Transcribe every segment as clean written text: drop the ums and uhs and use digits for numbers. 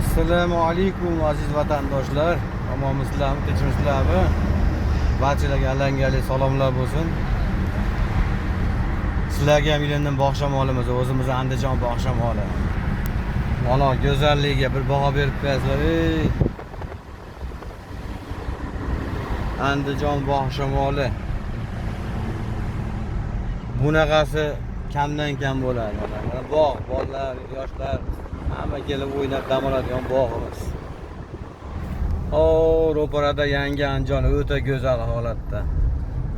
Assalomu alaykum aziz vatandoshlar. Omonmisizlarmi, tinchmisizlarmi? Barchalarga alangali salomlar bo'lsin. Sizlarga ham Milandan bog' shamolimiz, o'zimiz Andijon bog' shamoli. Mana go'zalligiga bir baho berib qo'yasizlar. Andijon bog' shamoli. Bunaqasi kamdan kam bo'ladi. Mana bog', bolalar, yoshlar hamma kelib o'ynab dam oladigan bog'imiz. Ro'parada yangi Andijon o'ta go'zal holatda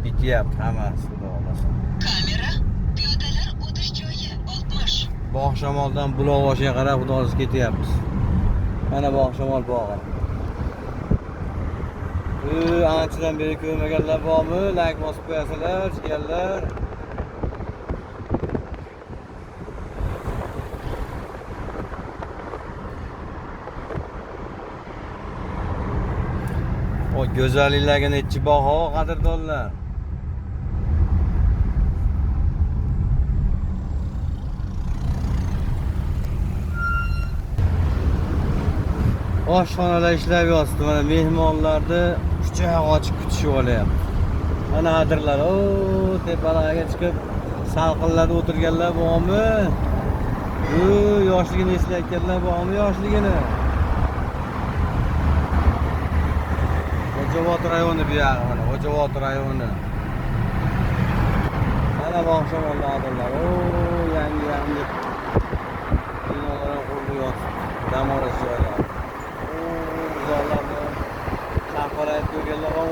bityapti hammasi, xudo xolasa. Kamera, piyodalar o'tish joyi 60. Bog' shamoldan Bulovoshiga qarab xudo xolasa ketyapmiz. Mana bog' shamol bog'i. Anchadan beri ko'rmaganlar bormi? Like bosib qo'yasizlar, jigarlar. O go'zalliklarga nechi baho qadrdonlar. Oshxonalar ishlab yotibdi. Mana mehmonlarni quchoq ochib kutishib olyapti. Mana adirlar, tepalarga chiqib salqinlarda o'tirganlar bormi? Yoshligini eslayotganlar bormi, yoshligini? Xo'javod rayoni bu yog'i, mana Xo'javod rayoni. Mana bog' shamollar adirlar. Yangi binolar qurilyapti. Dam olish joylari. Bozorlarda chaqirib ko'rganlar bor,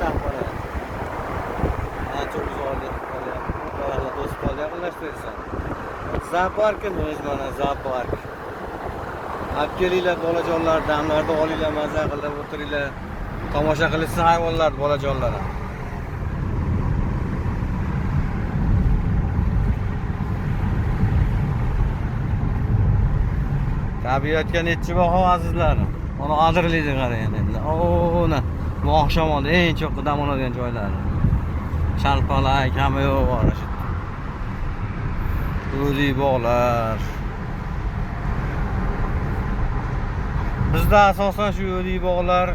chaqirib. Ancha uzoqda qolyapti. Bolalar to'sib qoldi, yaqinlashtirsan. Zooparkimiz mana zoopark. Olib kelinglar bolajonlar, damlarda olinglar, maza qilib o'tiringlar. Tomosha qilishsin hayvonlar, bolajonlar. Tabiatga nechi baho azizlarim. Mana adirlikni qarang endi. Ona bog' shamolda eng cho'q dam oladigan joylari. Shalpalak hamma yo'q bor. O'zi bog'lar. Bizda asosan shu o'zi bog'lar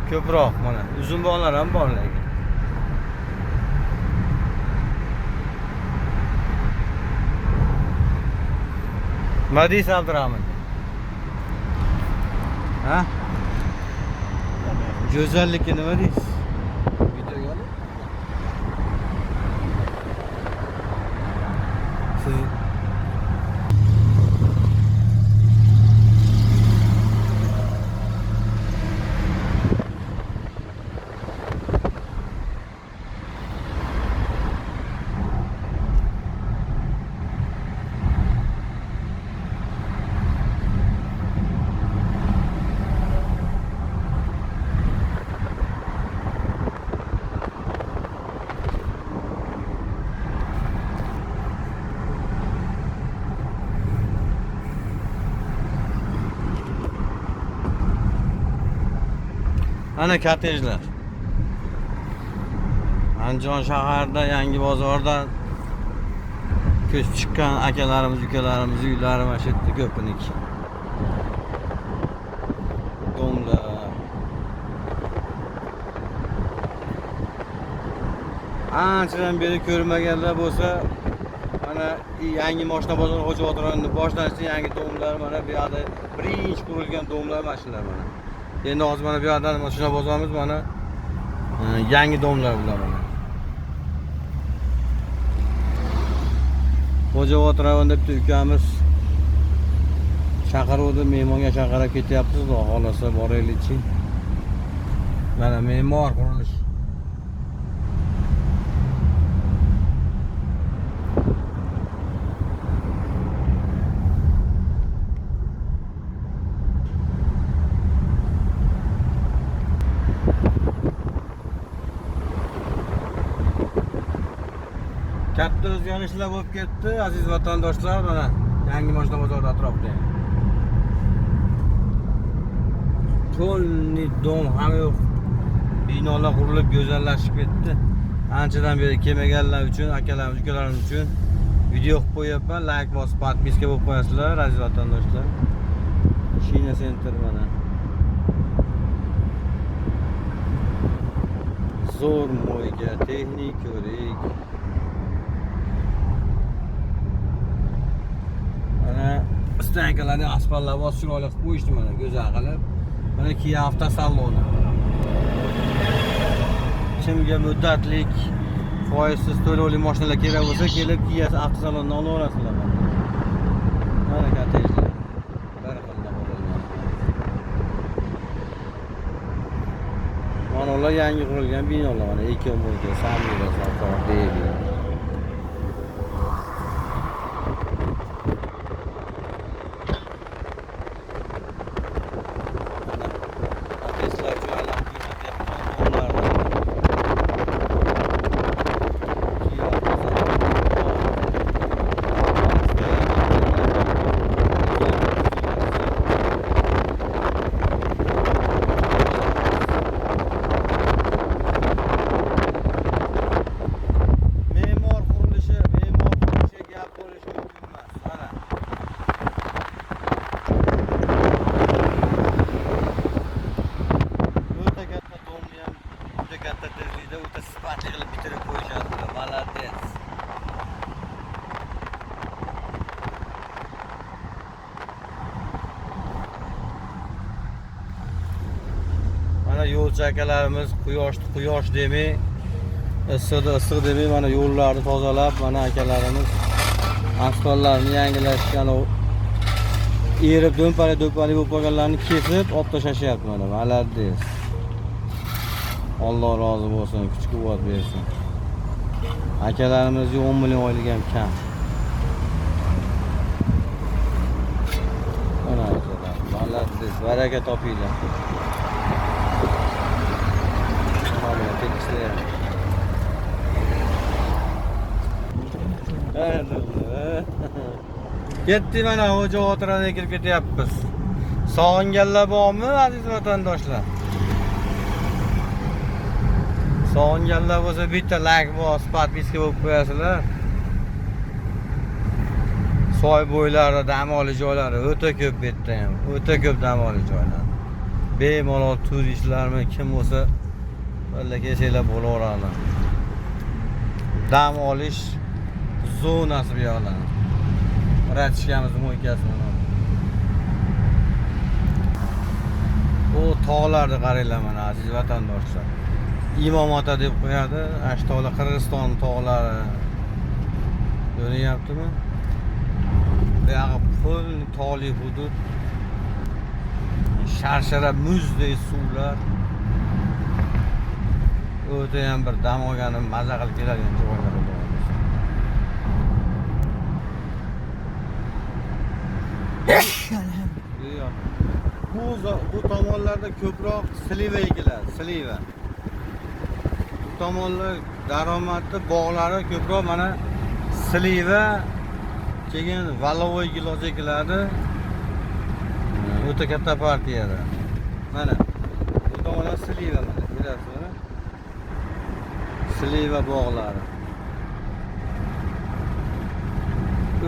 ko'proq, mana uzun bog'lar ham bor lekin. Madis Abdurahmon. Ha? Go'zallikka nima deysiz? Videoga olib. Siz ana kottejlar. Andijon shaharida, yangi bozordan ko'chib chiqqan akalarimiz, ukalarimiz uylari mana shu yerda ko'piniki. Domlar. Anchadan beri ko'rmaganlar bo'lsa, mana yangi mashina bozori Xo'javod rayonida boshlanishi yangi domlar, mana bu yerda birinchi qurilgan domlar mashinalar mana. Endi hozir mana bu yerdan mashina bozorimiz mana yangi domlar bular mana. Xo'javod rayonida bitta ukamiz chaqiruvdi, mehmonga chaqirib ketyapmiz, xudo xolasa boraylikchi. Mana me'mor qurilish. Katta o'zgarishlar bo'lib ketdi aziz vatandoshlar, mana yangi mashina bozori atrofida. To'lni dom ham yo'q. Binolar qurilib go'zallashib ketdi. Anchadan beri kelmaganlar uchun, akalarimiz, ukalarimiz uchun video qilib qo'yapman. Like bosib, podpiska bo'lib qo'yasizlar aziz vatandoshlar. Mashina center mana. Zo'r mo'yga, texnik ko'rik. Mana stankalarni asfaltlab bosib olib qo'yishdi mana, go'zal qilib. Mana Kia avtosaloni. Kimga muddatlik foizsiz to'lovli mashinalar kerak bo'lsa, kelib Kia avtosalondan olaverasizlar. Mana kottejlar. Barakalloh bo'lgan. Mana ular yangi qurilgan binolar, mana Ekomo'ga, Samira, Safar, Devi. Yo'l chakalarimiz quyosh demay, issiq demay mana yo'llarni tozalab, mana akalarimiz asfaltlarni yangilashgan, erib do'mpali bo'lib qolganlarni kesib, olib tashlashyapti mana. Malades. Alloh rozi bo'lsin, kuch-quvvat bersin. Akalarimizga 10 million oylik ham kam. Mana akalar, malades, baraka topinglar. Ketdi mana ho'ja o'tirani kirib ketyapmiz. Sog'inganlar bormi aziz vatandoshlar? Sog'inganlar bo'lsa bitta like bosib, podpiska bo'lib qo'yasizlar. Soy bo'ylari, dam olish joylari o'ta ko'p bu yerda ham. O'ta ko'p dam olish joylari. Bemalol turistlarmi kim bo'lsa Valla kelsanglar bo'laveradi. Dam olish zonasi bu yoqlar. Ratishkamiz mo'ykasi mana. Bu tog'larni qaranglar mana aziz vatandoshlar. Imom ota deb qo'yadi. Ashtola Qirg'iziston tog'lari. Ko'ryaptimi? Bu yoqqa pul tog'li hudud. Sharshara muzdek suvlar. O'ta ham bir dam olganim, maza qilib keladigan joylar bo'ladi. Bu tomonlarda ko'proq sliva ekiladi, sliva. Bu tomonlar daromadli bog'lari ko'proq mana sliva, keyin valovoy gilos ekiladi. O'ta katta partiyada. Mana bu tomonlar sliva mana, ko'rasizmi? Sliva bog'lari.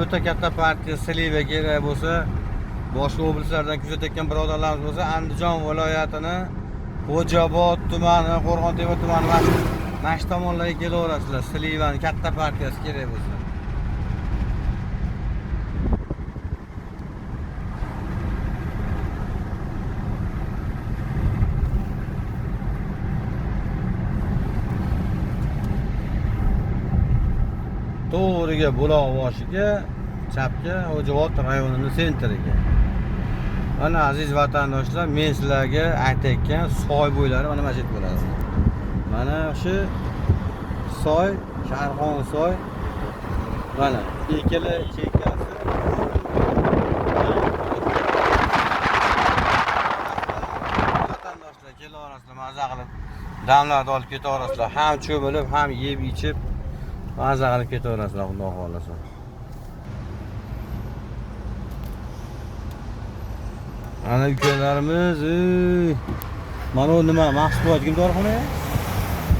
O'ta katta partiya sliva kerak bo'lsa, boshqa oblaslardan kuzatayotgan birodarlarimiz bo'lsa, Andijon viloyatini Xo'jaobod tumani, Qo'rg'ontepa tumani mana shu tomonlarga kelaverasizlar. Slivani katta partiyasi kerak bo'lsa. To'g'riga buloq boshiga, chapga Xo'jaobod rayonining sentriga. Mana aziz vatandoshlar, men sizlarga aytayotgan soy bo'ylari mana shu bo'ladi. Mana shu soy, Sharxon soy. Mana ikkala chekkasi. Vatandoshlar kelaverasizlar, maza qilib damlarni olib ketaverasizlar. Ham cho'milib, ham yeb ichib maza qilib ketaverasizlar, Xudo xolasa. Ana ukalarimiz, mana bu nima? Maqsudboy kim dorixona?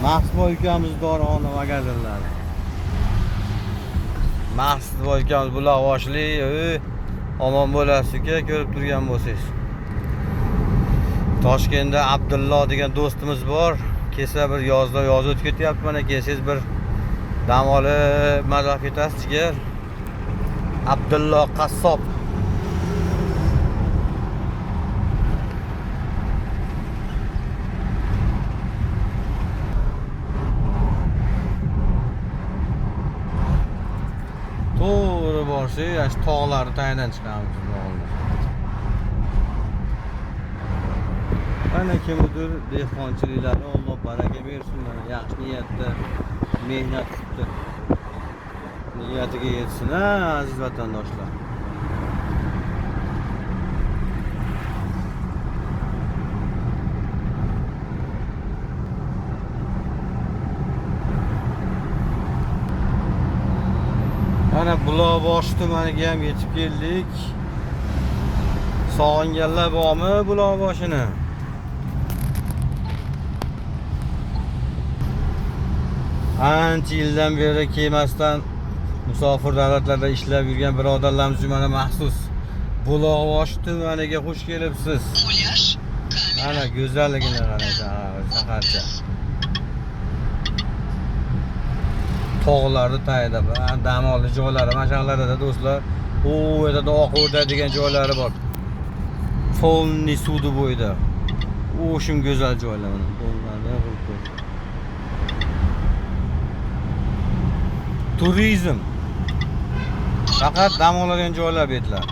Maqsudboy ukamiz dorixona magazinlari. Maqsudboy ukamiz buloq boshli, omon bo'lasiz-ku, ko'rib turgan bo'lsangiz. Toshkentda Abdullo degan do'stimiz bor. Kelsa bir yozda yoz o'tib ketyapti. Mana kelsangiz bir dam olib maza ketasiz jigar. Abdullo qassob. To'g'ri borsak, shu tog'larni tagidan chiqamiz. Mana kimdir dehqonchiliklarni Alloh baraka bersin, mana yaxshi niyatda mehnat qilibdi. Niyatiga yetsin, aziz vatandoshlar. Mana Buloqboshi tumaniga ham yetib keldik. Sog'inganlar bormi Buloqboshini? Ancha yildan beri kelmasdan musofir davlatlarda ishlab yurgan birodarlarimiz uchun mana maxsus Buloqboshi tumaniga xush kelibsiz. Mulyaj, Mana go'zalligini qarang, shaharcha. Tog'larni tagida dam olish joylari, mashaqlarda do'stlar, u yerda oq o'rda degan joylari bor. Folni sudi bo'yida. U shim go'zal joylar mana. Turizm. Faqat dam oladigan joylar betlar.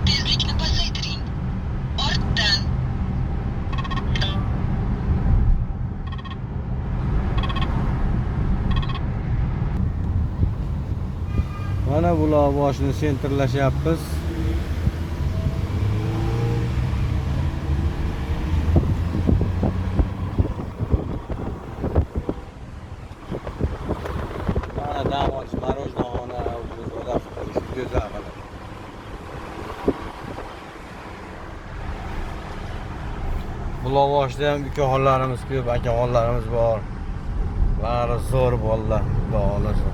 tezlikni pasaytiring. Ortdan. Mana Buloqboshini sentrlashyapmiz. Mana dam olish marojnoxona, go'zal mana. Buloqboshida ham ukaxonlarimiz ko'p, akaxonlarimiz bor. Bari zo'r bolalar, xudo xolasa.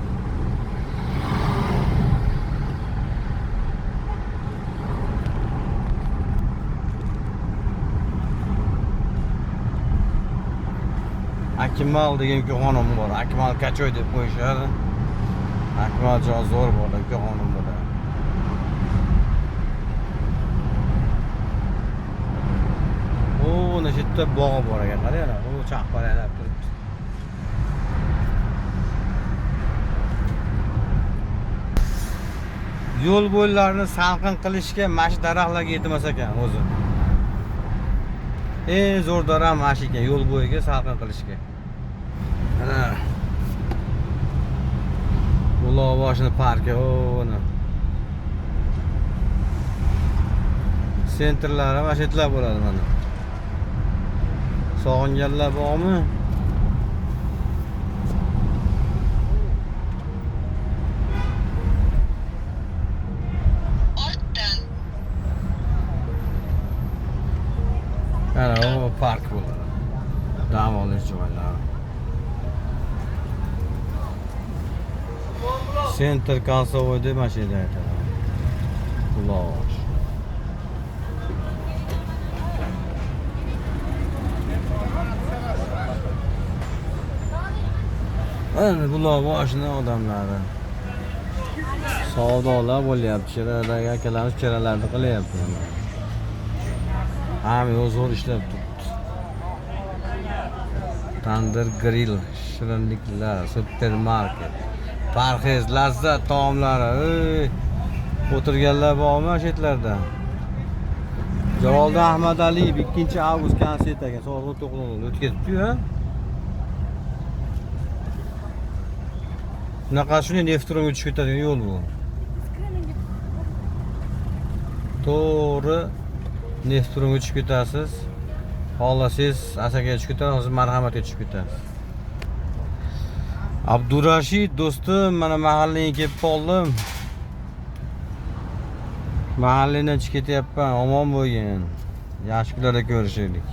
Akmal degan ukaxonim bor. Akmal Kachoy deb qo'yishadi. Akmaljon zo'r bola, ukaxonim bola. O'na yerda bog' bor ekan, qaranglar. U chaqparalab turibdi. Yo'l bo'ylarini salqin qilishga mash daraxtlarga yetmas ekan o'zi. Eng zo'r daraxt mash ekan, yo'l bo'yiga salqin qilishga. Mana Buloqboshini parki, o'na. Sentrlari mana shu yerlar bo'ladi mana. Sog'inganlar bormi? Ortdan. Mana o park bo'ladi. Dam olish joylari. Center Konsovoy deb mashina aytadi. Buloqbosh. Mana Buloqboshini odamlari. Savdolar bo'lyapti. Cheradagi akalarimiz cheralarni qilyapti. Hamma zo'r ishlab turibdi. Tandir grill, shirinliklar, supermarket, parhez, lazzat taomlari. O'tirganlar bormi shu yerlarda? Jaloliddin Ahmadaliyev 2-avgust konsert ekan, soat 19:00 o'tkazibdi-yu. Bunaqa shunday Neftromga tushib ketadigan yo'l bu. To'g'ri Neftromga tushib ketasiz. Xohlasangiz Asakaga tushib ketasiz, hozir Marhamatga tushib ketasiz. Abdurashid do'stim, mana mahallaga kelib qoldim. Mahalladan chiqib ketyapman, omon bo'lgin. Yaxshi kunlarda ko'rishaylik.